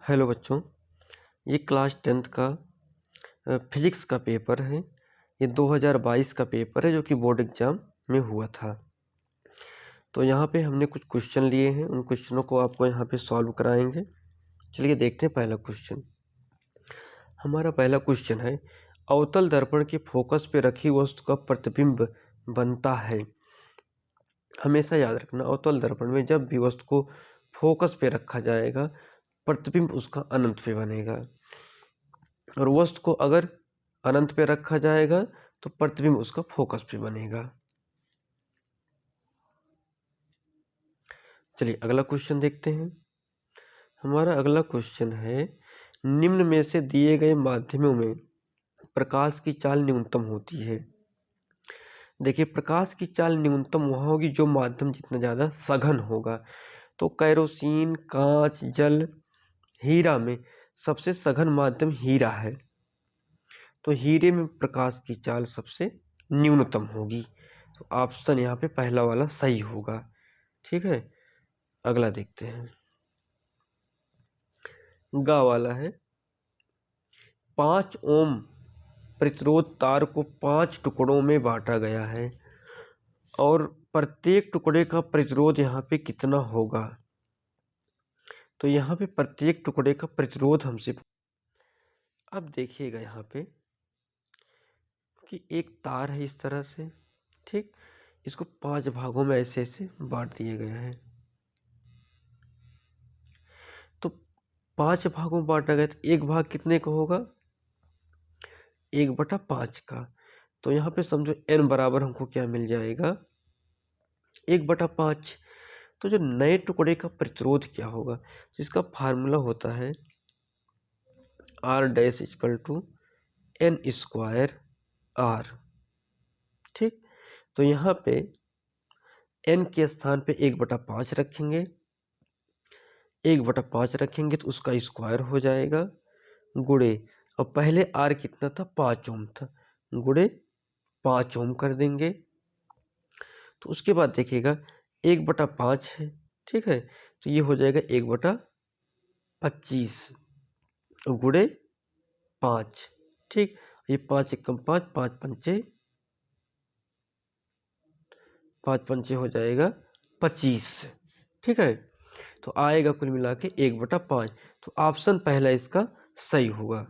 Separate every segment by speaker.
Speaker 1: Hello बच्चों, ये class 10th का फिजिक्स का पेपर है। ये 2022 का पेपर है जो कि बोर्ड एग्जाम में हुआ था। तो यहाँ पे हमने कुछ क्वेश्चन लिए हैं, उन क्वेश्चनों को आपको यहाँ पे सॉल्व कराएंगे। चलिए देखते हैं पहला क्वेश्चन। हमारा पहला क्वेश्चन है, अवतल दर्पण के फोकस पे रखी वस्तु का प्रतिबिंब बनता है। हमेशा याद रखना, अवतल दर्पण में जब भी वस्तु को फोकस पे रखा जाएगा, प्रतिबिंब उसका अनंत पे बनेगा, और वस्तु को अगर अनंत पे रखा जाएगा तो प्रतिबिंब उसका फोकस पे बनेगा। चलिए अगला क्वेश्चन देखते हैं। हमारा अगला क्वेश्चन है, निम्न में से दिए गए माध्यमों में प्रकाश की चाल न्यूनतम होती है। देखिए, प्रकाश की चाल न्यूनतम वहाँ होगी जो माध्यम जितना ज़्यादा सघन होगा। तो कैरोसिन, कांच, जल, हीरा में सबसे सघन माध्यम हीरा है, तो हीरे में प्रकाश की चाल सबसे न्यूनतम होगी। तो ऑप्शन यहाँ पे पहला वाला सही होगा। ठीक है, अगला देखते हैं। गा वाला है, 5 ओम प्रतिरोध तार को 5 टुकड़ों में बांटा गया है और प्रत्येक टुकड़े का प्रतिरोध यहाँ पे कितना होगा। तो यहाँ पे प्रत्येक टुकड़े का प्रतिरोध हमसे, अब देखिएगा यहाँ पे कि एक तार है इस तरह से, ठीक, इसको 5 भागों में ऐसे ऐसे बांट दिया गया है। तो 5 भागों में बांटा गया, तो एक भाग कितने का होगा, 1/5 का। तो यहाँ पे समझो n बराबर हमको क्या मिल जाएगा, 1/5। तो जो नए टुकड़े का प्रतिरोध क्या होगा, तो इसका फार्मूला होता है R' = n²R। ठीक, तो यहाँ पे n के स्थान पे 1/5 रखेंगे, 1/5 रखेंगे तो उसका स्क्वायर हो जाएगा, गुणे, और पहले R कितना था, 5 ओम था, गुणे 5 ओम कर देंगे। तो उसके बाद देखिएगा 1/5 है, ठीक है, तो ये हो जाएगा 1/25 गुणे 5। ठीक, ये 5 एकम 5, 5 पंचे हो जाएगा 25। ठीक है, तो आएगा कुल मिला के 1/5। तो ऑप्शन पहला इसका सही होगा।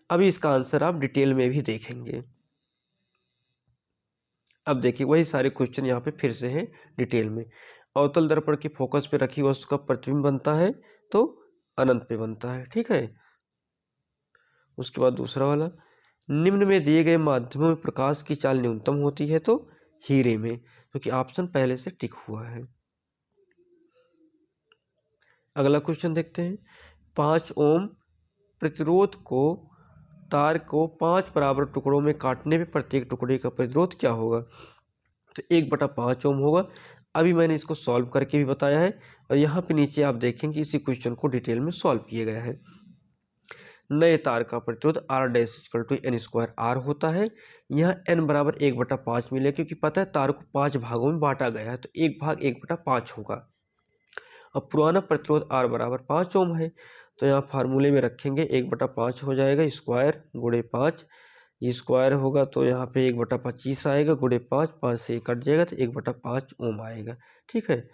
Speaker 1: अभी इसका आंसर आप डिटेल में भी देखेंगे। अब देखिए वही सारे क्वेश्चन यहाँ पे फिर से हैं डिटेल में। अवतल दर्पण के फोकस पे रखी वस्तु का प्रतिबिंब बनता है तो अनंत पे बनता है। ठीक है, उसके बाद दूसरा वाला, निम्न में दिए गए माध्यमों में प्रकाश की चाल न्यूनतम होती है तो हीरे में, क्योंकि ऑप्शन पहले से टिक हुआ है। अगला क्वेश्चन देखते हैं, 5 ओम प्रतिरोध को तार को 5 बराबर टुकड़ों में काटने पे प्रत्येक टुकड़े का प्रतिरोध क्या होगा। तो 1/5 ओम होगा। अभी मैंने इसको सॉल्व करके भी बताया है, और यहाँ पे नीचे आप देखेंगे इसी क्वेश्चन को डिटेल में सॉल्व किया गया है। नए तार का प्रतिरोध R' = n²R होता है। यहाँ n बराबर 1/5 मिले, क्योंकि पता है तार को 5 भागों में बांटा गया है, तो एक भाग 1/5 होगा। अब पुराना प्रतिरोध R बराबर 5 ओम है, तो यहाँ फार्मूले में रखेंगे 1/5 हो जाएगा, स्क्वायर गुणे 5, ये स्क्वायर होगा तो यहाँ पे 1/25 आएगा, गुणे 5, 5 से कट जाएगा तो 1/5 ओम आएगा। ठीक है,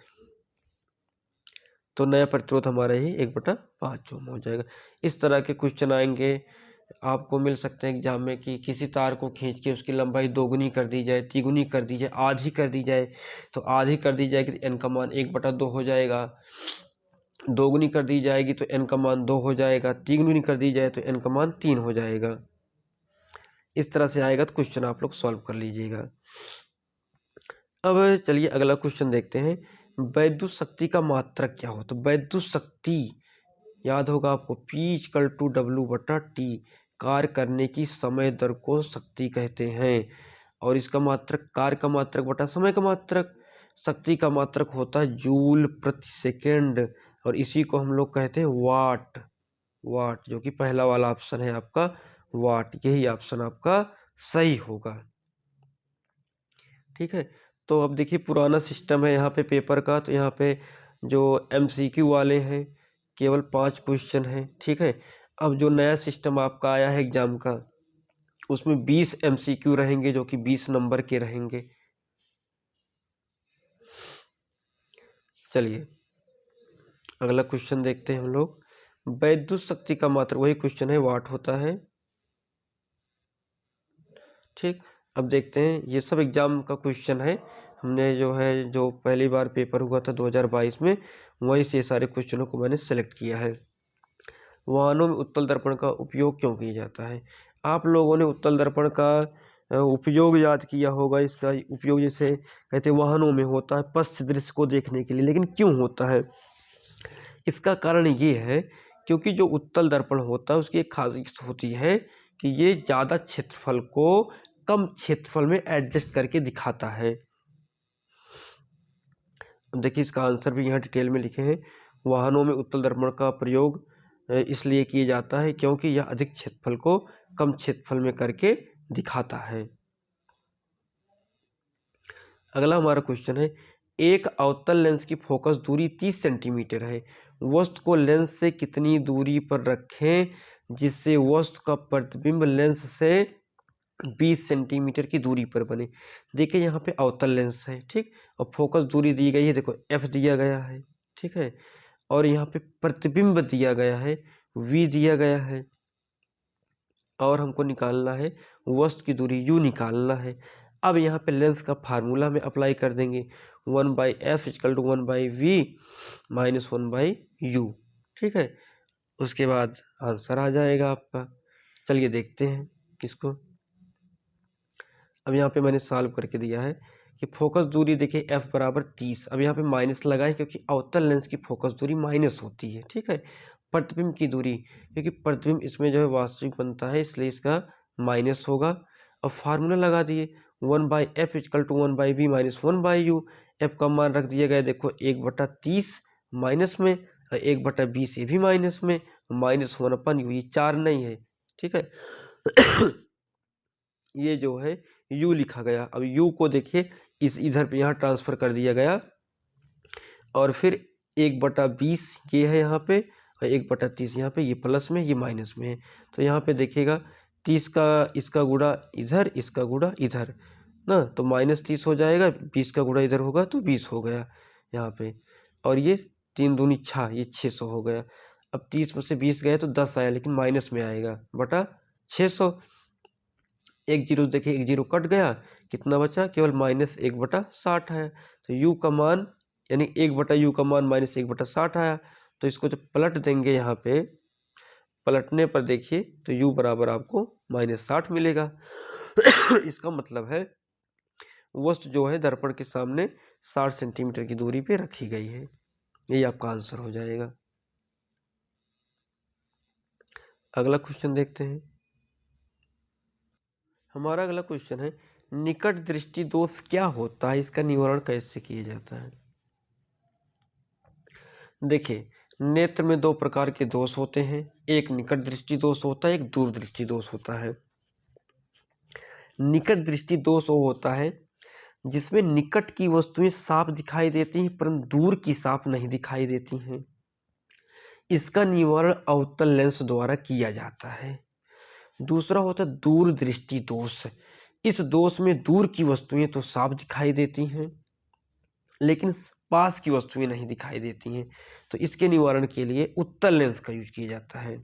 Speaker 1: तो नया प्रतिरोध हमारा ही 1/5 ओम हो जाएगा। इस तरह के क्वेश्चन आएंगे, आपको मिल सकते हैं एग्जाम में कि किसी तार को खींच के उसकी लंबाई 2 कर दी जाए, 3 कर दी जाए, आधी कर दी जाए। तो आधी कर दी जाएगी तो n का मान 1/2 हो जाएगा, 2 कर दी जाएगी तो n का मान 2 हो जाएगा, 3 कर दी जाए तो n का मान 3 हो जाएगा। इस तरह से आएगा तो क्वेश्चन आप लोग सॉल्व कर लीजिएगा। अब चलिए अगला क्वेश्चन देखते हैं, वैद्युत शक्ति का मात्रक क्या हो। तो वैद्युत शक्ति याद होगा आपको, P = W/T, कार्य करने की समय दर को शक्ति कहते हैं, और इसका मात्रक कार्य का मात्रक बटा समय का मात्रक। शक्ति का मात्रक होता है जूल प्रति सेकेंड, और इसी को हम लोग कहते हैं वाट। वाट, जो कि पहला वाला ऑप्शन है आपका वाट, यही ऑप्शन आपका सही होगा। ठीक है, तो अब देखिए पुराना सिस्टम है यहाँ पे पेपर का, तो यहाँ पे जो MCQ वाले हैं केवल 5 क्वेश्चन है, ठीक है। अब जो नया सिस्टम आपका आया है एग्जाम का, उसमें 20 MCQ रहेंगे जो कि 20 नंबर के रहेंगे। चलिए अगला क्वेश्चन देखते हैं हम लोग। विद्युत शक्ति का मात्रा, वही क्वेश्चन है, वाट होता है, ठीक। अब देखते हैं, ये सब एग्जाम का क्वेश्चन है, हमने जो है जो पहली बार पेपर हुआ था 2022 में, वहीं से सारे क्वेश्चनों को मैंने सेलेक्ट किया है। वाहनों में उत्तल दर्पण का उपयोग क्यों किया जाता है? आप लोगों ने उत्तल दर्पण का उपयोग याद किया होगा। इसका उपयोग जैसे कहते हैं वाहनों में होता है पश्च दृश्य को देखने के लिए, लेकिन क्यों होता है? इसका कारण ये है क्योंकि जो उत्तल दर्पण होता है उसकी एक खासियत होती है कि ये ज़्यादा क्षेत्रफल को कम क्षेत्रफल में एडजस्ट करके दिखाता है। देखिए इसका आंसर भी यहाँ डिटेल में लिखे हैं। वाहनों में उत्तल दर्पण का प्रयोग इसलिए किया जाता है क्योंकि यह अधिक क्षेत्रफल को कम क्षेत्रफल में करके दिखाता है। अगला हमारा क्वेश्चन है, एक अवतल लेंस की फोकस दूरी 30 सेंटीमीटर है, वस्तु को लेंस से कितनी दूरी पर रखें जिससे वस्तु का प्रतिबिंब लेंस से 20 सेंटीमीटर की दूरी पर बने। देखिए यहाँ पे अवतल लेंस है, ठीक, और फोकस दूरी दी गई है, देखो f दिया गया है, ठीक है, और यहाँ पे प्रतिबिंब दिया गया है, v दिया गया है, और हमको निकालना है वस्तु की दूरी u निकालना है। अब यहाँ पे लेंस का फार्मूला में अप्लाई कर देंगे, 1/f equal to 1/v minus 1/u, ठीक है। उसके बाद आंसर आ जाएगा आपका। चलिए देखते हैं किसको। अब यहाँ पे मैंने सॉल्व करके दिया है कि फोकस दूरी देखिए f बराबर 30। अब यहाँ पे माइनस लगाएं क्योंकि अवतल लेंस की फोकस दूरी माइनस होती है, ठीक है। प्रतिबिंब की दूरी, क्योंकि प्रतिबिंब इसमें जो है वास्तविक बनता है इसलिए इसका माइनस होगा। अब फार्मूला लगा दिए, 1/f equal to 1/v minus 1/u। f का मान रख दिया गया, देखो 1/30 माइनस में, 1/20 ये भी माइनस में, माइनस 1/u, ये 4 नहीं है, ठीक है। ये जो है u लिखा गया। अब u को देखिए इस इधर पे यहाँ ट्रांसफर कर दिया गया, और फिर 1/20 ये है यहाँ पे, और 1/30 यहाँ पे, ये प्लस में ये माइनस में है। तो यहाँ पे देखिएगा 30 का इसका गुणा इधर, इसका गुणा इधर ना, तो -30 हो जाएगा, 20 का गुणा इधर होगा तो 20 हो गया यहाँ पे, और ये 3 दूनी 6, ये 600 हो गया। अब 30 में से 20 गए तो 10 आया, लेकिन माइनस में आएगा बटा 600। एक जीरो देखिए, एक जीरो कट गया, कितना बचा, केवल -1/60 आया। तो u का मान यानी 1/u का मान -1/60 आया। तो इसको जब पलट देंगे यहाँ पे, पलटने पर देखिए तो u बराबर आपको -60 मिलेगा। इसका मतलब है वस्तु जो है दर्पण के सामने 60 सेंटीमीटर की दूरी पे रखी गई है। यही आपका आंसर हो जाएगा। अगला क्वेश्चन देखते हैं। हमारा अगला क्वेश्चन है, निकट दृष्टि दोष क्या होता है, इसका निवारण कैसे किया जाता है? देखिए नेत्र में 2 प्रकार के दोष होते हैं, एक निकट दृष्टि दोष होता है, एक दूर दृष्टि दोष होता है। निकट दृष्टि दोष वो होता है जिसमें निकट की वस्तुएं साफ दिखाई देती हैं परंतु दूर की साफ नहीं दिखाई देती हैं। इसका निवारण अवतल लेंस द्वारा किया जाता है। दूसरा होता है दूर दृष्टि दोष। इस दोष में दूर की वस्तुएं तो साफ दिखाई देती हैं लेकिन पास की वस्तुएं नहीं दिखाई देती हैं, तो इसके निवारण के लिए उत्तल लेंस का यूज किया जाता है।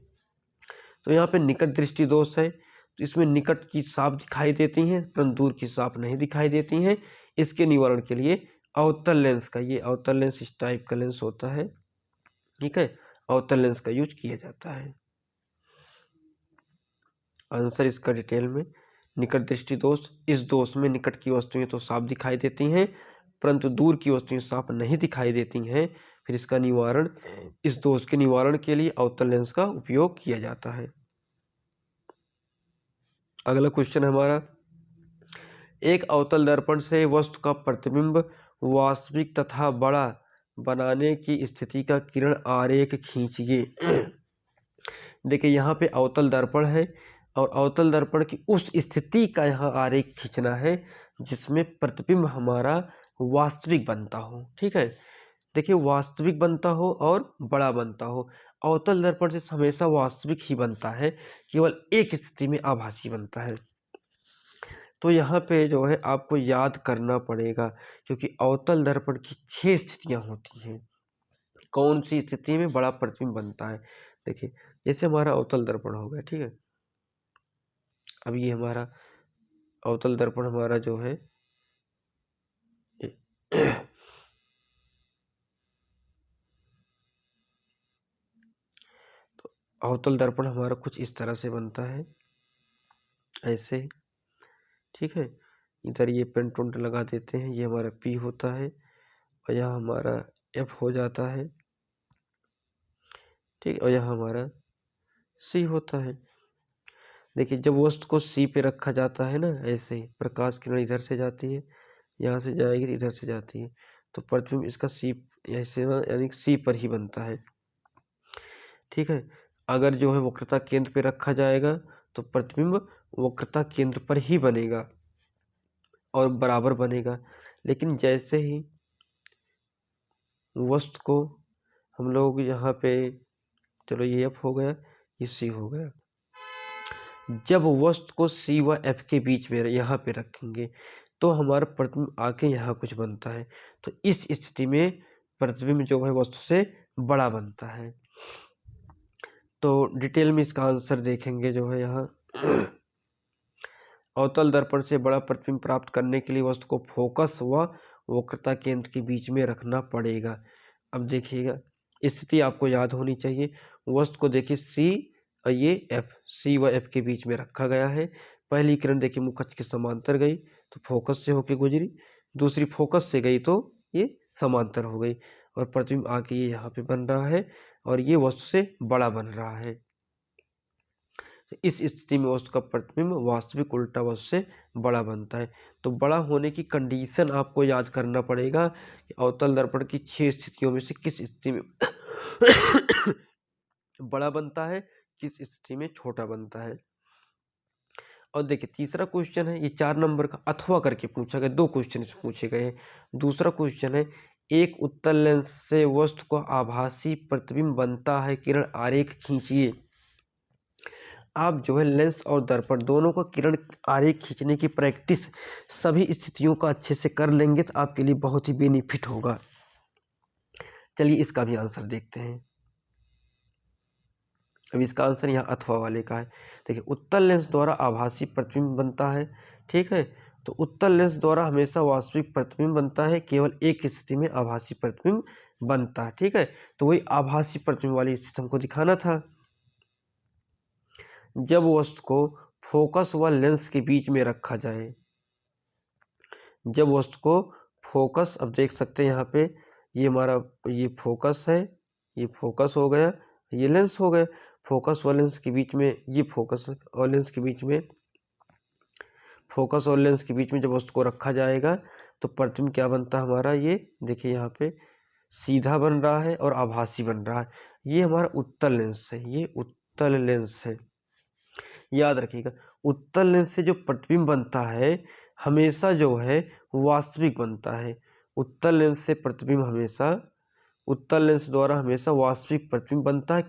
Speaker 1: तो यहाँ पे निकट दृष्टि दोष है, तो इसमें निकट की साफ दिखाई देती हैं परंतु दूर की साफ नहीं दिखाई देती हैं। इसके निवारण के लिए अवतल लेंस का, ये अवतल लेंस इस टाइप का लेंस होता है, ठीक है, अवतल लेंस का यूज किया जाता है। आंसर इसका डिटेल में, निकट दृष्टि दोष, इस दोष में निकट की वस्तुएं तो साफ दिखाई देती हैं परंतु दूर की वस्तुएं साफ नहीं दिखाई देती हैं। फिर इसका निवारण, इस दोष के निवारण के लिए अवतल लेंस का उपयोग किया जाता है। अगला क्वेश्चन हमारा, एक अवतल दर्पण से वस्तु का प्रतिबिंब वास्तविक तथा बड़ा बनाने की स्थिति का किरण आरेख खींचिए। देखिए यहाँ पे अवतल दर्पण है और अवतल दर्पण की उस स्थिति का यहाँ आरेख खींचना है जिसमें प्रतिबिंब हमारा वास्तविक बनता हो, ठीक है। देखिए वास्तविक बनता हो और बड़ा बनता हो। अवतल दर्पण से हमेशा वास्तविक ही बनता है, केवल एक स्थिति में आभासी बनता है। तो यहाँ पे जो है आपको याद करना पड़ेगा, क्योंकि अवतल दर्पण की 6 स्थितियाँ होती हैं। कौन सी स्थिति में बड़ा प्रतिबिंब बनता है? देखिए जैसे हमारा अवतल दर्पण हो गया, ठीक है। अब ये हमारा अवतल दर्पण हमारा जो है तो अवतल दर्पण हमारा कुछ इस तरह से बनता है, ऐसे, ठीक है। इधर ये पेंट टूंट लगा देते हैं, ये हमारा P होता है और यहाँ हमारा F हो जाता है, ठीक। और यहाँ हमारा C होता है। देखिए जब वस्तु को C पे रखा जाता है ना, ऐसे ही प्रकाश किरण इधर से जाती है, यहाँ से जाएगी तो इधर से जाती है, तो प्रतिबिंब इसका C ऐसे यानी C पर ही बनता है, ठीक है। अगर जो है वक्रता केंद्र पे रखा जाएगा तो प्रतिबिंब वक्रता केंद्र पर ही बनेगा और बराबर बनेगा। लेकिन जैसे ही वस्तु को हम लोग यहाँ पे, चलो ये F हो गया, ये C हो गया, जब वस्तु को C व F के बीच में यहाँ पे रखेंगे तो हमारा प्रतिबिंब आके यहाँ कुछ बनता है। तो इस स्थिति में प्रतिबिंब जो है वस्तु से बड़ा बनता है। तो डिटेल में इसका आंसर देखेंगे जो है यहाँ अवतल दर्पण से बड़ा प्रतिबिंब प्राप्त करने के लिए वस्तु को फोकस व वक्रता केंद्र के बीच में रखना पड़ेगा। अब देखिएगा स्थिति आपको याद होनी चाहिए। वस्तु को देखिए C और ये F, C व F के बीच में रखा गया है। पहली किरण देखिए मुख अक्ष के समांतर गई तो फोकस से होके गुजरी, दूसरी फोकस से गई तो ये समांतर हो गई और प्रतिबिंब आके ये यहाँ पे बन रहा है और ये वस्तु से बड़ा बन रहा है। तो इस स्थिति में वस्तु का प्रतिबिंब वास्तविक उल्टा वस्तु से बड़ा बनता है। तो बड़ा होने की कंडीशन आपको याद करना पड़ेगा कि अवतल दर्पण की 6 स्थितियों में से किस स्थिति में बड़ा बनता है, किस स्थिति में छोटा बनता है। और देखिए तीसरा क्वेश्चन है, ये 4 नंबर का अथवा करके पूछा गया, 2 क्वेश्चन इसमें पूछे गए हैं। दूसरा क्वेश्चन है, एक उत्तल लेंस से वस्तु का आभासी प्रतिबिंब बनता है, किरण आरेख खींचिए। आप जो है लेंस और दर्पण दोनों को किरण आरेख खींचने की प्रैक्टिस सभी स्थितियों का अच्छे से कर लेंगे तो आपके लिए बहुत ही बेनिफिट होगा। चलिए इसका भी आंसर देखते हैं। अब इसका आंसर यहाँ अथवा वाले का है। देखिए उत्तल लेंस द्वारा आभासी प्रतिबिंब बनता है, ठीक है। तो उत्तल लेंस द्वारा हमेशा वास्तविक प्रतिबिंब बनता है, केवल एक स्थिति में आभासी प्रतिबिंब बनता है, ठीक है। तो वही आभासी प्रतिबिंब वाली स्थिति हमको दिखाना था। जब वस्तु को फोकस व लेंस के बीच में रखा जाए, जब वस्तु को फोकस, अब देख सकते हैं यहाँ पे ये हमारा ये फोकस है, ये फोकस हो गया, ये लेंस हो गया। फोकस और लेंस के बीच में ये फोकस और लेंस के बीच में, फोकस और लेंस के बीच में जब वस्तु को रखा जाएगा तो प्रतिबिंब क्या बनता है हमारा, ये देखिए यहाँ पे सीधा बन रहा है और आभासी बन रहा है। ये हमारा उत्तल लेंस है, ये उत्तल लेंस है। याद रखिएगा उत्तल लेंस से जो प्रतिबिंब बनता है हमेशा जो है वास्तविक बनता है। उत्तल लेंस से प्रतिबिंब हमेशा, उत्तल लेंस द्वारा हमेशा वास्तविक प्रतिबिंब बनता है,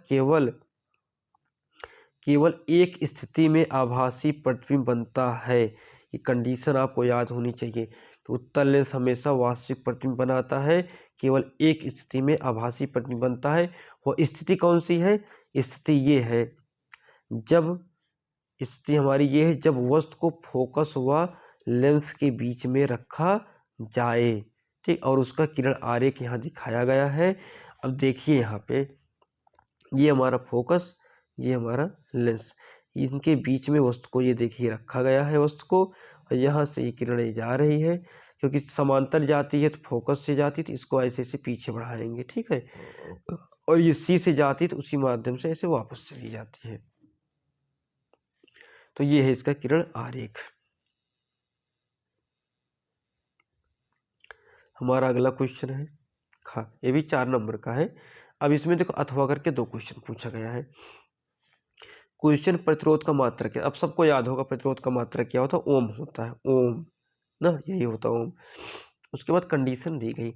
Speaker 1: केवल एक स्थिति में आभासी प्रतिबिंब बनता है। ये कंडीशन आपको याद होनी चाहिए कि उत्तल लेंस हमेशा वास्तविक प्रतिबिंब बनाता है, केवल एक स्थिति में आभासी प्रतिबिंब बनता है। वो स्थिति कौन सी है? स्थिति ये है, जब स्थिति हमारी ये है जब वस्तु को फोकस व लेंस के बीच में रखा जाए, ठीक। और उसका किरण आरेख यहाँ दिखाया गया है। अब देखिए यहाँ पे ये हमारा फोकस, ये हमारा लेंस, इनके बीच में वस्तु को ये देखिए रखा गया है वस्तु को, और यहाँ से ये किरणें जा रही है, क्योंकि समांतर जाती है तो फोकस से जाती तो इसको ऐसे ऐसे पीछे बढ़ाएंगे, ठीक है। और ये सी से जाती तो उसी माध्यम से ऐसे वापस चली जाती है। तो ये है इसका किरण आरेख। हमारा अगला क्वेश्चन है ये भी 4 नंबर का है। अब इसमें देखो अथवा करके 2 क्वेश्चन पूछा गया है। क्वेश्चन प्रतिरोध का मात्रक है। अब सबको याद होगा प्रतिरोध का मात्रक क्या होता है, ओम होता है, ओम ना, यही होता है ओम। उसके बाद कंडीशन दी गई,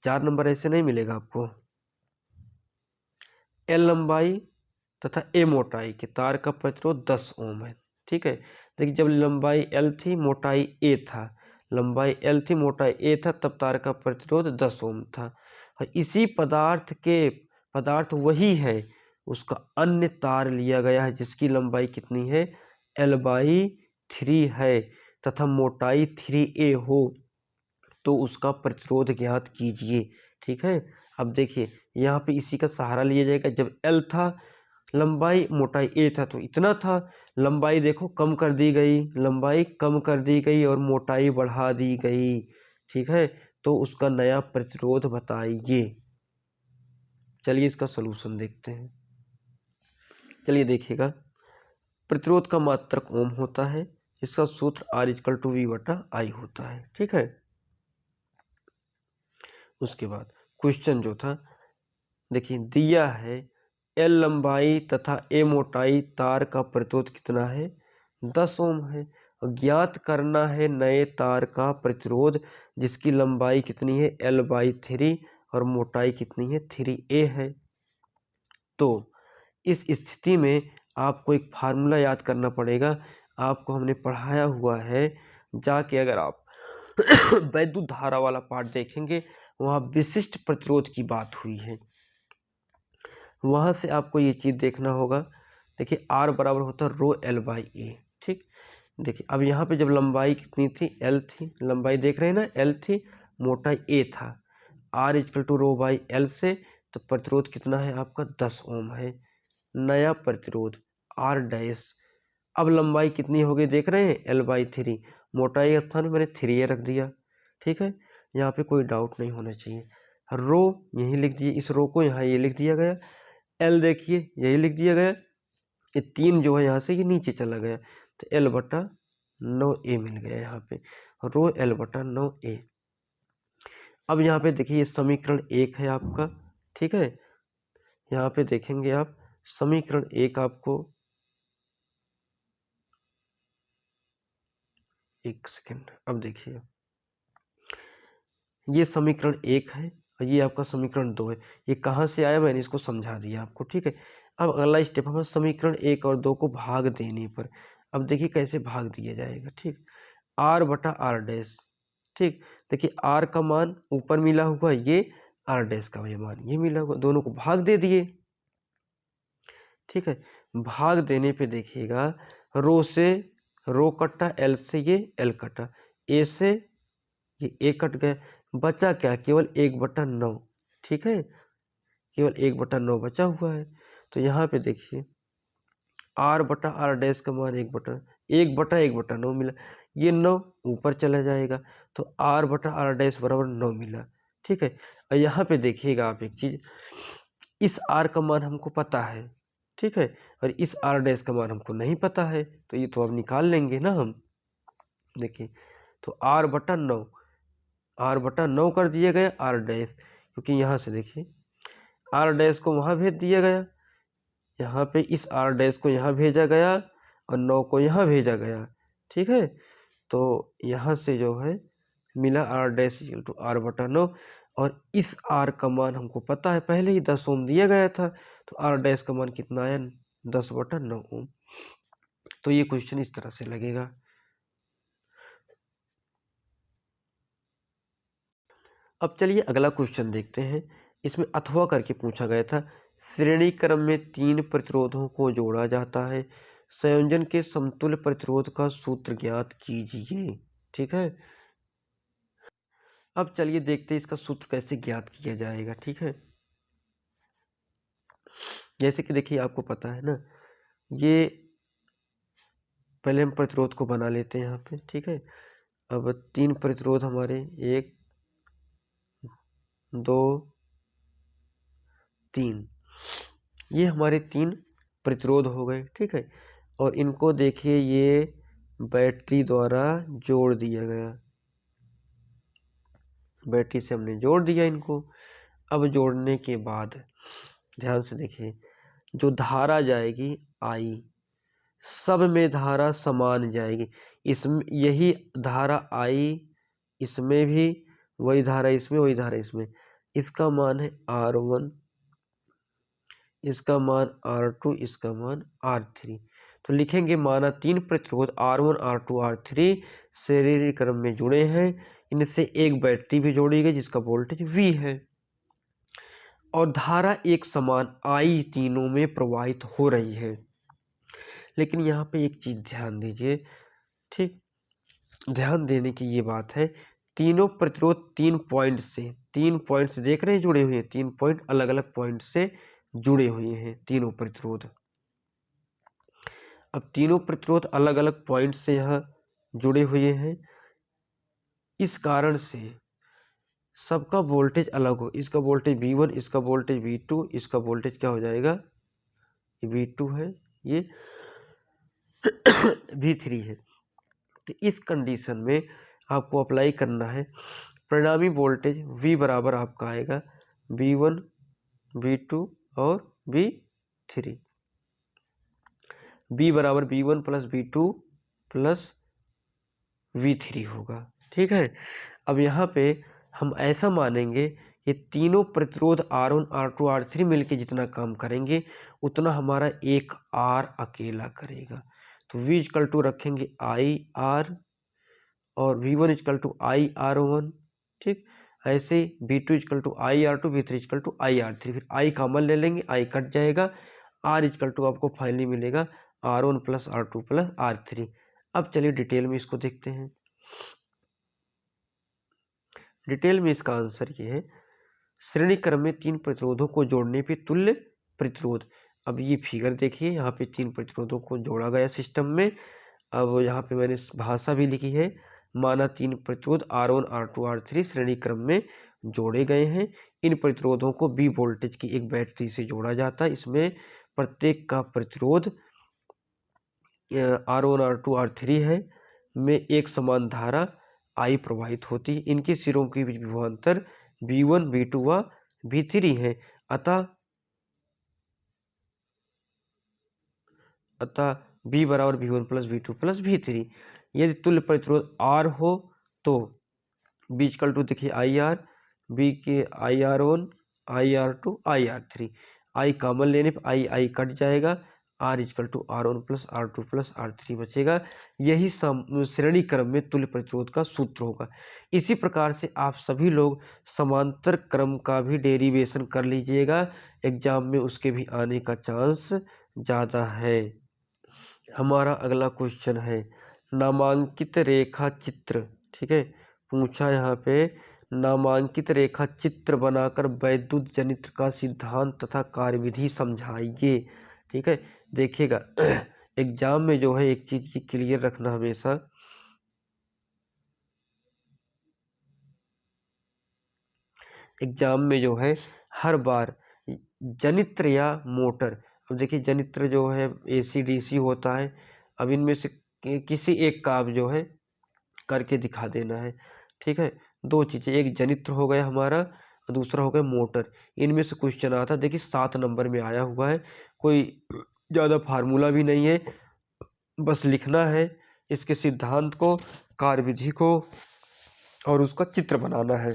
Speaker 1: 4 नंबर ऐसे नहीं मिलेगा आपको। एल लंबाई तथा ए मोटाई के तार का प्रतिरोध 10 ओम है। ठीक है, देखिए जब लंबाई एल थी मोटाई ए था, लंबाई एल थी मोटाई ए था, तब तार का प्रतिरोध 10 ओम था। और इसी पदार्थ वही है, उसका अन्य तार लिया गया है जिसकी लंबाई कितनी है, एल बाई 3 है तथा मोटाई 3a हो, तो उसका प्रतिरोध ज्ञात कीजिए। ठीक है, अब देखिए यहाँ पे इसी का सहारा लिया जाएगा। जब एल था, लंबाई मोटाई ए था, तो इतना था, लंबाई देखो कम कर दी गई, लंबाई कम कर दी गई और मोटाई बढ़ा दी गई। ठीक है, तो उसका नया प्रतिरोध बताइए। चलिए इसका सलूशन देखते हैं। चलिए देखिएगा, प्रतिरोध का मात्रक ओम होता है, इसका सूत्र R=V/I होता है। ठीक है, उसके बाद क्वेश्चन जो था, देखिए दिया है एल लंबाई तथा ए मोटाई, तार का प्रतिरोध कितना है, 10 ओम है। और ज्ञात करना है नए तार का प्रतिरोध जिसकी लंबाई कितनी है, L/3 और मोटाई कितनी है, 3a है। तो इस स्थिति में आपको एक फार्मूला याद करना पड़ेगा, आपको हमने पढ़ाया हुआ है। जाके अगर आप वैद्युत धारा वाला पार्ट देखेंगे, वहाँ विशिष्ट प्रतिरोध की बात हुई है, वहाँ से आपको ये चीज़ देखना होगा। देखिए R बराबर होता है रो एल बाई ए। ठीक, देखिए अब यहाँ पे जब लंबाई कितनी थी, L थी, लंबाई देख रहे हैं ना, L थी, मोटाई A था, R=रो बाई एल से, तो प्रतिरोध कितना है आपका, 10 ओम है। नया प्रतिरोध R डैश, अब लंबाई कितनी हो गई देख रहे हैं, L/3, मोटाई के स्थान में मैंने 3a रख दिया। ठीक है, यहाँ पे कोई डाउट नहीं होना चाहिए। रो यही लिख दिए, इस रो को यहाँ ये लिख दिया गया, L देखिए यही लिख दिया गया, ये 3 जो है यहाँ से ये नीचे चला गया, तो L/9a मिल गया यहाँ पे, रो L/9a। अब यहाँ पे देखिए ये समीकरण 1 है आपका। ठीक है, यहाँ पे देखेंगे आप समीकरण 1 आपको, एक सेकेंड, अब देखिए ये समीकरण 1 है और ये आपका समीकरण 2 है। ये कहाँ से आया, मैंने इसको समझा दिया आपको। ठीक है, अब अगला स्टेप हमें समीकरण 1 और 2 को भाग देने पर, अब देखिए कैसे भाग दिया जाएगा। ठीक, R/R डैश। ठीक, देखिए R का मान ऊपर मिला हुआ, ये R डैश का ये मान ये मिला हुआ, दोनों को भाग दे दिए। ठीक है, भाग देने पे देखिएगा, रो से रो कटा, L से ये L कटा, A से ये A कट गए, बचा क्या, केवल 1/9। ठीक है, केवल 1/9 बचा हुआ है। तो यहाँ पे देखिए R/R डैश का मान 1/9 मिला, ये 9 ऊपर चला जाएगा, तो R/R डैश बराबर 9 मिला। ठीक है, और यहाँ पे देखिएगा आप एक चीज, इस R का मान हमको पता है। ठीक है, और इस R डैश का मान हमको नहीं पता है, तो ये तो अब निकाल लेंगे ना हम। देखिए तो R/9 कर दिया गया R डैश, क्योंकि यहाँ से देखिए R डैश को वहाँ भेज दिया गया, यहाँ पे इस R डैश को यहाँ भेजा गया और 9 को यहाँ भेजा गया। ठीक है, तो यहाँ से जो है मिला R dash equal to R/9, और इस R का मान हमको पता है, पहले ही 10 ओम दिया गया था, तो R डैश का मान कितना आया, 10/9 ओम। तो ये क्वेश्चन इस तरह से लगेगा। अब चलिए अगला क्वेश्चन देखते हैं। इसमें अथवा करके पूछा गया था, श्रेणी क्रम में 3 प्रतिरोधों को जोड़ा जाता है, संयोजन के समतुल्य प्रतिरोध का सूत्र ज्ञात कीजिए। ठीक है, अब चलिए देखते हैं इसका सूत्र कैसे ज्ञात किया जाएगा। ठीक है, जैसे कि देखिए आपको पता है ना, ये पहले हम प्रतिरोध को बना लेते हैं यहाँ पे। ठीक है, अब 3 प्रतिरोध हमारे 1 2 3, ये हमारे 3 प्रतिरोध हो गए। ठीक है, और इनको देखिए ये बैटरी द्वारा जोड़ दिया गया, बैटरी से हमने जोड़ दिया इनको। अब जोड़ने के बाद ध्यान से देखिए, जो धारा जाएगी I, सब में धारा समान जाएगी, इसमें यही धारा I, इसमें भी वही धारा, इसमें वही धारा, इसमें इसका मान है R1, इसका मान R2, इसका मान R3। तो लिखेंगे माना 3 प्रतिरोध R1, R2, R3 श्रेणी क्रम में जुड़े हैं, इनसे एक बैटरी भी जोड़ी गई जिसका वोल्टेज V है और धारा एक समान I तीनों में प्रवाहित हो रही है। लेकिन यहाँ पे एक चीज ध्यान दीजिए, ठीक, ध्यान देने की ये बात है, तीनों प्रतिरोध 3 पॉइंट से देख रहे हैं जुड़े हुए हैं, 3 पॉइंट अलग अलग पॉइंट से जुड़े हुए हैं तीनों प्रतिरोध। अब तीनों प्रतिरोध अलग अलग पॉइंट से यहाँ जुड़े हुए हैं, इस कारण से सबका वोल्टेज अलग हो, इसका वोल्टेज V1, इसका वोल्टेज V2, इसका वोल्टेज क्या हो जाएगा, ये V2 है, ये V3 है। तो इस कंडीशन में आपको अप्लाई करना है, परिणामी वोल्टेज V बराबर आपका आएगा V1, V2 और V3। V बराबर V1 plus V2 plus V3 होगा, ठीक है। अब यहाँ पे हम ऐसा मानेंगे कि तीनों प्रतिरोध R1, R2, R3 मिलके जितना काम करेंगे उतना हमारा एक R अकेला करेगा। तो V इक्वल टू रखेंगे IR और V1 इक्वल टू IR1, ठीक। ऐसे V2 equal to IR2, V3 equal to IR3, फिर I कॉमन ले लेंगे, I कट जाएगा, R इक्वल टू आपको फाइनली मिलेगा R1 plus R2 plus R3। अब चलिए डिटेल में इसको देखते हैं। डिटेल में इसका आंसर ये है, श्रेणी क्रम में 3 प्रतिरोधों को जोड़ने पे तुल्य प्रतिरोध। अब ये फिगर देखिए, यहाँ पे 3 प्रतिरोधों को जोड़ा गया सिस्टम में। अब यहाँ पे मैंने भाषा भी लिखी है, माना 3 प्रतिरोध R1, R2, R3 श्रेणी क्रम में जोड़े गए हैं। इन प्रतिरोधों को B वोल्टेज की एक बैटरी से जोड़ा जाता है। इसमें प्रत्येक का प्रतिरोध R1, R2, R3 है में एक समान धारा I प्रवाहित होती है। इनके सिरों के बीच विभवांतर V1, V2 व V3 है। अतः B बराबर V1 plus V2 plus V3। यदि तुल्य प्रतिरोध R हो तो B इक्वल टू देखिए IR, B के IR1, IR2, IR3, I common लेने पर I कट जाएगा, R equal to R1 plus R2 plus R3 बचेगा। यही श्रेणी क्रम में तुल्य प्रतिरोध का सूत्र होगा। इसी प्रकार से आप सभी लोग समांतर क्रम का भी डेरिवेशन कर लीजिएगा, एग्जाम में उसके भी आने का चांस ज़्यादा है। हमारा अगला क्वेश्चन है नामांकित रेखा चित्र, ठीक है। पूछा यहाँ पे नामांकित रेखा चित्र बनाकर वैद्युत जनित्र का सिद्धांत तथा कार्यविधि समझाइए, ठीक है। देखिएगा एग्जाम में जो है एक चीज की क्लियर रखना हमेशा, एग्जाम में जो है हर बार जनित्र या मोटर, अब देखिए जनित्र जो है AC DC होता है, अब इनमें से किसी एक का आप जो है करके दिखा देना है, ठीक है। दो चीज़ें, एक जनित्र हो गया हमारा और दूसरा हो गया मोटर। इनमें से क्वेश्चन आता है, देखिए 7 नंबर में आया हुआ है, कोई ज़्यादा फार्मूला भी नहीं है, बस लिखना है इसके सिद्धांत को, कार्यविधि को और उसका चित्र बनाना है,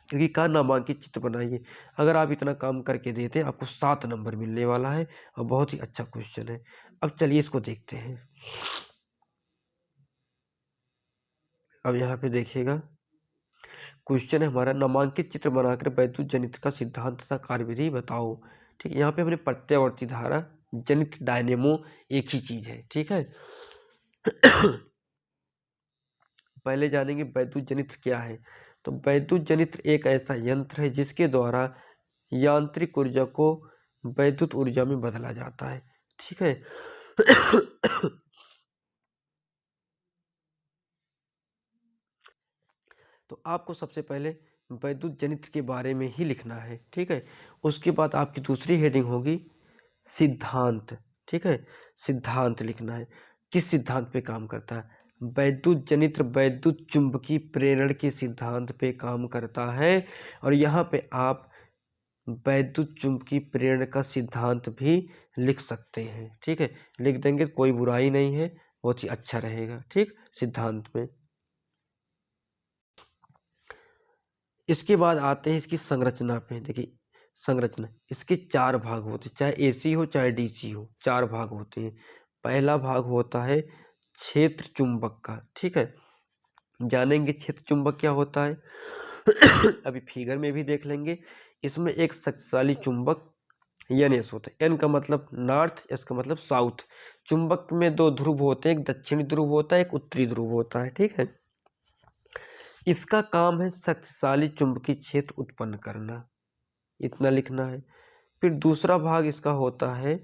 Speaker 1: क्योंकि का नामांकित चित्र बनाइए। अगर आप इतना काम करके देते हैं आपको 7 नंबर मिलने वाला है और बहुत ही अच्छा क्वेश्चन है। अब चलिए इसको देखते हैं। अब यहाँ पे देखिएगा क्वेश्चन है हमारा, नामांकित चित्र बनाकर वैद्युत जनित्र का सिद्धांत तथा कार्यविधि बताओ, ठीक है। यहाँ पे हमने प्रत्यावर्ती धारा, जनित्र, डायनेमो एक ही चीज है, ठीक है। पहले जानेंगे वैद्युत जनित्र क्या है। तो वैद्युत जनित्र एक ऐसा यंत्र है जिसके द्वारा यांत्रिक ऊर्जा को वैद्युत ऊर्जा में बदला जाता है, ठीक है। तो आपको सबसे पहले वैद्युत जनित्र के बारे में ही लिखना है, ठीक है। उसके बाद आपकी दूसरी हेडिंग होगी सिद्धांत, ठीक है। सिद्धांत लिखना है, किस सिद्धांत पे काम करता है। वैद्युत जनित्र वैद्युत चुंबकीय प्रेरण के सिद्धांत पे काम करता है और यहाँ पे आप वैद्युत चुंबकीय प्रेरण का सिद्धांत भी लिख सकते हैं, ठीक है। लिख देंगे कोई बुराई नहीं है, बहुत ही अच्छा रहेगा, ठीक। सिद्धांत में इसके बाद आते हैं इसकी संरचना पे। देखिए संरचना, इसके 4 भाग होते हैं, चाहे एसी हो चाहे डीसी हो, 4 भाग होते हैं। पहला भाग होता है क्षेत्र चुंबक का, ठीक है। जानेंगे क्षेत्र चुंबक क्या होता है। अभी फिगर में भी देख लेंगे। इसमें एक शक्तिशाली चुंबक एन एस होता है। एन का मतलब नॉर्थ, एस का मतलब साउथ। चुंबक में 2 ध्रुव होते हैं, एक दक्षिणी ध्रुव होता है, एक उत्तरी ध्रुव होता है, ठीक है। इसका काम है शक्तिशाली चुंबकीय क्षेत्र उत्पन्न करना, इतना लिखना है। फिर दूसरा भाग इसका होता है,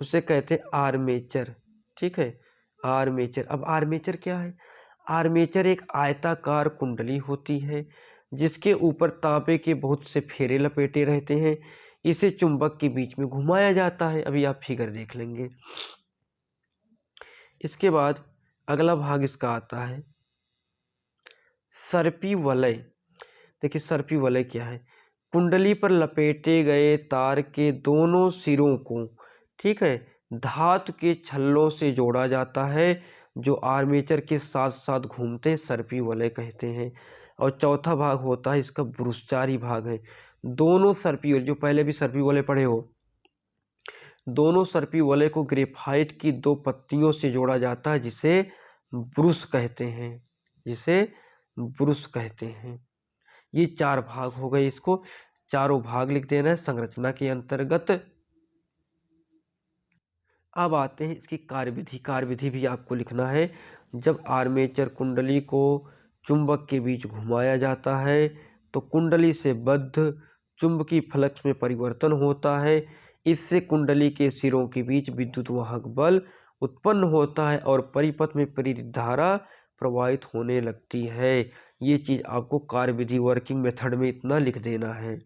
Speaker 1: उसे कहते हैं आर्मेचर, ठीक है। आर्मेचर, अब आर्मेचर क्या है। आर्मेचर एक आयताकार कुंडली होती है जिसके ऊपर तांबे के बहुत से फेरे लपेटे रहते हैं। इसे चुंबक के बीच में घुमाया जाता है। अभी आप फिगर देख लेंगे। इसके बाद अगला भाग इसका आता है सर्पी वलय। देखिए सर्पी वलय क्या है। कुंडली पर लपेटे गए तार के दोनों सिरों को, ठीक है, धातु के छल्लों से जोड़ा जाता है जो आर्मेचर के साथ साथ घूमते हैं, सर्पी वलय कहते हैं। और चौथा भाग होता है इसका ब्रुस्चारी भाग है। दोनों सर्पी वलय, जो पहले भी सर्पी वलय पढ़े हो, दोनों सर्पी वलय को ग्रेफाइट की 2 पत्तियों से जोड़ा जाता है जिसे ब्रुस कहते हैं, जिसे ब्रुस कहते हैं। ये 4 भाग हो गए। इसको चारों भाग लिख देना है संरचना के अंतर्गत। अब आते हैं इसकी कार्यविधि। कार्यविधि भी आपको लिखना है। जब आर्मेचर कुंडली को चुंबक के बीच घुमाया जाता है तो कुंडली से बद्ध चुंबकीय फ्लक्स में परिवर्तन होता है। इससे कुंडली के सिरों के बीच विद्युत वाहक बल उत्पन्न होता है और परिपथ में प्रेरित धारा प्रवाहित होने लगती है। ये चीज़ आपको कार्यविधि वर्किंग मेथड में इतना लिख देना है।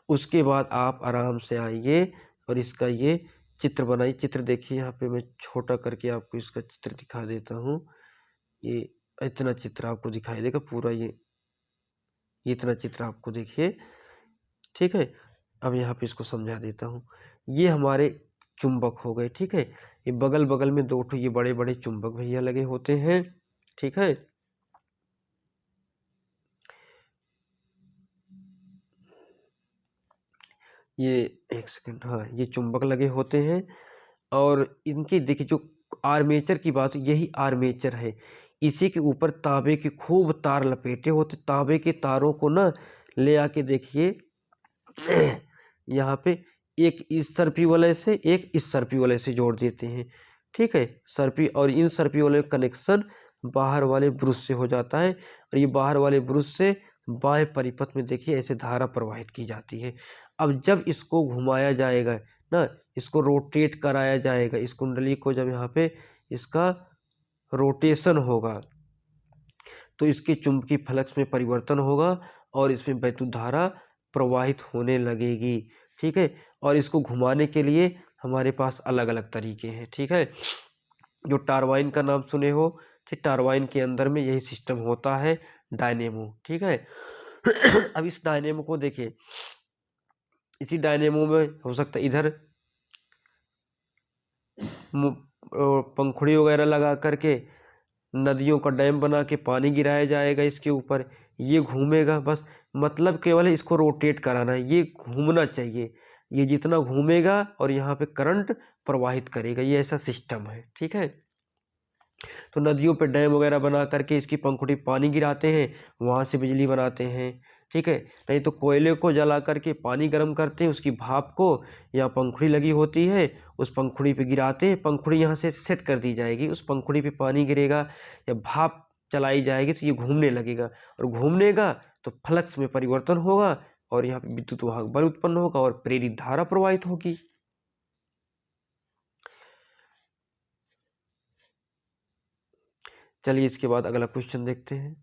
Speaker 1: उसके बाद आप आराम से आइए और इसका ये चित्र बनाइए। चित्र देखिए, यहाँ पे मैं छोटा करके आपको इसका चित्र दिखा देता हूँ। ये इतना चित्र आपको दिखाई देगा पूरा, ये इतना चित्र आपको देखिए, ठीक है। अब यहाँ पे इसको समझा देता हूँ। ये हमारे चुंबक हो गए, ठीक है। ये बगल बगल में 2 ठो ये बड़े बड़े चुंबक भैया लगे होते हैं, ठीक है। ये एक सेकंड, हाँ, ये चुंबक लगे होते हैं और इनकी देखिए जो आर्मेचर की बात, यही आर्मेचर है। इसी के ऊपर तांबे के खूब तार लपेटे होते। तांबे के तारों को ना ले आके देखिए यहाँ पे एक इस सर्पी वलय से, एक इस सर्पी वलय से जोड़ देते हैं, ठीक है। सर्पी और इन सर्पी वलय का कनेक्शन बाहर वाले ब्रुश से हो जाता है और ये बाहर वाले ब्रुश से बाह्य परिपथ में देखिए ऐसे धारा प्रवाहित की जाती है। अब जब इसको घुमाया जाएगा ना, इसको रोटेट कराया जाएगा, इस कुंडली को जब यहाँ पे इसका रोटेशन होगा तो इसके चुंबकीय फ्लक्स में परिवर्तन होगा और इसमें वैद्युत धारा प्रवाहित होने लगेगी, ठीक है। और इसको घुमाने के लिए हमारे पास अलग अलग तरीके हैं, ठीक है। जो टारबाइन का नाम सुने हो, ठीक, टारबाइन के अंदर में यही सिस्टम होता है, डायनेमो, ठीक है। अब इस डायनेमो को देखिए, इसी डायनेमो में हो सकता है इधर पंखुड़ी वगैरह लगा करके नदियों का डैम बना के पानी गिराया जाएगा इसके ऊपर, ये घूमेगा। बस मतलब केवल है इसको रोटेट कराना है, ये घूमना चाहिए। ये जितना घूमेगा और यहाँ पे करंट प्रवाहित करेगा, ये ऐसा सिस्टम है, ठीक है। तो नदियों पे डैम वगैरह बना करके इसकी पंखुड़ी पानी गिराते हैं, वहाँ से बिजली बनाते हैं, ठीक है। नहीं तो कोयले को जला करके पानी गर्म करते हैं, उसकी भाप को यहाँ पंखुड़ी लगी होती है, उस पंखुड़ी पे गिराते हैं। पंखुड़ी यहाँ से सेट कर दी जाएगी, उस पंखुड़ी पे पानी गिरेगा या भाप चलाई जाएगी तो ये घूमने लगेगा और घूमनेगा तो फ्लक्स में परिवर्तन होगा और यहाँ पे विद्युत वाहक बल उत्पन्न होगा और प्रेरित धारा प्रवाहित होगी। चलिए इसके बाद अगला क्वेश्चन देखते हैं।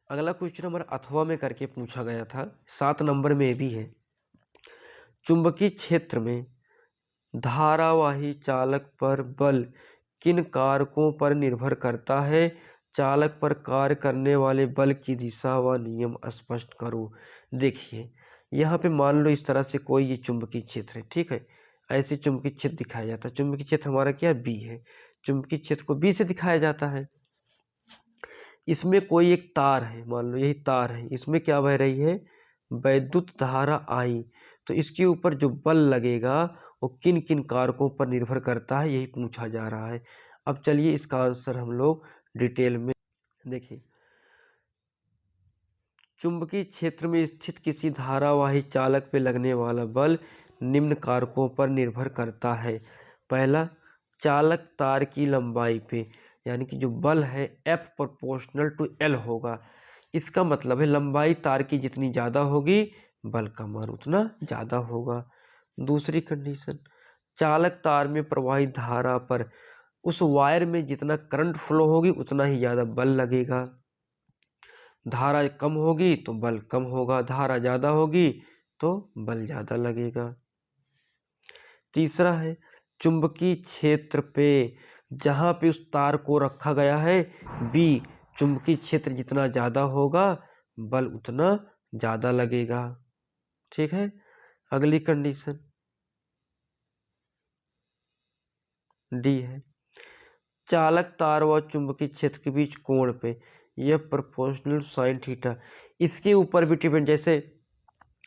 Speaker 1: अगला क्वेश्चन हमारा अथवा में करके पूछा गया था, 7 नंबर में भी है। चुंबकीय क्षेत्र में धारावाही चालक पर बल किन कारकों पर निर्भर करता है। चालक पर कार्य करने वाले बल की दिशा व नियम स्पष्ट करो। देखिए यहाँ पे मान लो इस तरह से कोई ये चुंबकीय क्षेत्र है, ठीक है। ऐसे चुंबकीय क्षेत्र दिखाया जाता है। चुंबकीय क्षेत्र हमारा क्या, बी है। चुंबकीय क्षेत्र को बी से दिखाया जाता है। इसमें कोई एक तार है, मान लो यही तार है, इसमें क्या बह रही है, वैद्युत धारा आई, तो इसके ऊपर जो बल लगेगा वो किन किन कारकों पर निर्भर करता है, यही पूछा जा रहा है। अब चलिए इसका आंसर हम लोग डिटेल में देखिए। चुंबकीय क्षेत्र में स्थित किसी धारावाही चालक पे लगने वाला बल निम्न कारकों पर निर्भर करता है। पहला, चालक तार की लंबाई पे, यानी कि जो बल है F प्रोपोर्शनल टू L होगा। इसका मतलब है लंबाई तार की जितनी ज़्यादा होगी बल का मान उतना ज़्यादा होगा। दूसरी कंडीशन, चालक तार में प्रवाहित धारा पर उस वायर में जितना करंट फ्लो होगी उतना ही ज़्यादा बल लगेगा। धारा कम होगी तो बल कम होगा, धारा ज़्यादा होगी तो बल ज़्यादा लगेगा। तीसरा है, चुंबकीय क्षेत्र पे जहाँ पे उस तार को रखा गया है बी, चुंबकीय क्षेत्र जितना ज़्यादा होगा बल उतना ज़्यादा लगेगा। ठीक है, अगली कंडीशन डी है, चालक तार व चुंबकीय क्षेत्र के बीच कोण पे यह प्रोपोर्शनल साइन थीटा, इसके ऊपर भी डिपेंड। जैसे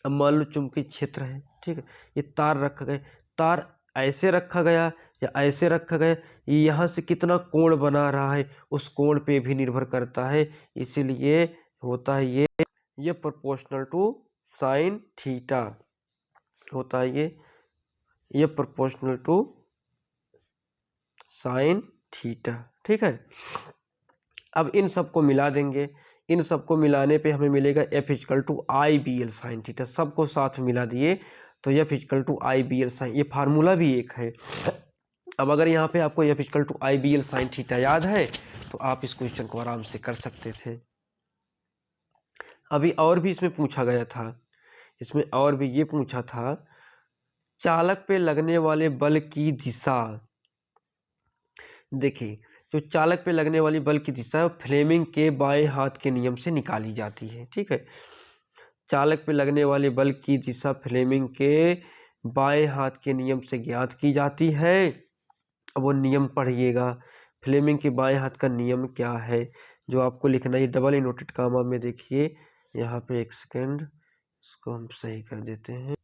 Speaker 1: अब मान लो चुंबकीय क्षेत्र है, ठीक है, ये तार रखा गया, तार ऐसे रखा गया या ऐसे रखा गया, यहाँ से कितना कोण बना रहा है उस कोण पे भी निर्भर करता है, इसीलिए होता है ये प्रोपोर्शनल टू साइन थीटा होता है, ये प्रोपोर्शनल टू साइन थीटा। ठीक है, अब इन सबको मिला देंगे, इन सबको मिलाने पे हमें मिलेगा F equal to I B L sine theta. सबको साथ में मिला दिए तो F equal to I B L sine, ये फार्मूला भी एक है। अब अगर यहाँ पे आपको F equal to I B L sine theta याद है तो आप इस क्वेश्चन को आराम से कर सकते थे। अभी और भी इसमें पूछा गया था, इसमें और भी ये पूछा था, चालक पे लगने वाले बल की दिशा। देखिए, जो चालक पे लगने वाली बल की दिशा फ्लेमिंग के बाएं हाथ के नियम से निकाली जाती है। ठीक है, चालक पे लगने वाले बल की दिशा फ्लेमिंग के बाएं हाथ के नियम से ज्ञात की जाती है। अब वो नियम पढ़िएगा, फ्लेमिंग के बाएं हाथ का नियम क्या है जो आपको लिखना है, डबल इनवर्टेड कामा में। देखिए यहाँ पे एक सेकेंड, इसको हम सही कर देते हैं।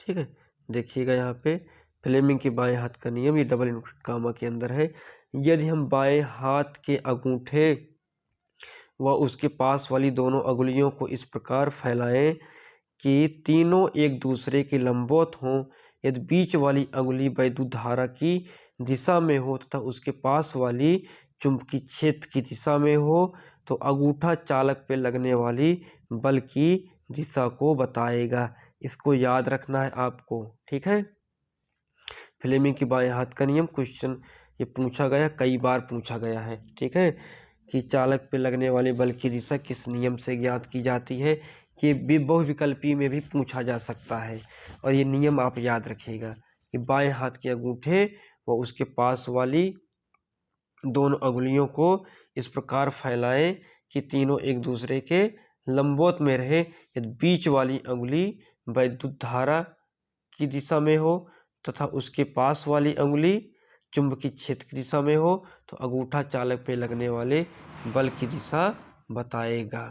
Speaker 1: ठीक है, देखिएगा यहाँ पे फ्लेमिंग के बाएं हाथ का नियम, ये डबल इनवर्टेड कामा के अंदर है। यदि हम बाएं हाथ के अंगूठे व उसके पास वाली दोनों अंगुलियों को इस प्रकार फैलाएं कि तीनों एक दूसरे के लंबवत हों, यदि बीच वाली अंगुली वैद्युत धारा की दिशा में हो तथा उसके पास वाली चुंबकीय क्षेत्र की दिशा में हो, तो अंगूठा चालक पे लगने वाली बल की दिशा को बताएगा। इसको याद रखना है आपको। ठीक है, फ्लेमिंग के बाएं हाथ का नियम क्वेश्चन ये पूछा गया, कई बार पूछा गया है। ठीक है, कि चालक पे लगने वाले बल की दिशा किस नियम से ज्ञात की जाती है, ये भी बहुविकल्पी में भी पूछा जा सकता है। और ये नियम आप याद रखिएगा कि बाएं हाथ के अंगूठे व उसके पास वाली दोनों अंगुलियों को इस प्रकार फैलाएं कि तीनों एक दूसरे के लंबवत में रहे। यदि बीच वाली अंगुली वैद्युत धारा की दिशा में हो तथा उसके पास वाली अंगुली चुंबकीय क्षेत्र की दिशा में हो, तो अंगूठा चालक पे लगने वाले बल की दिशा बताएगा।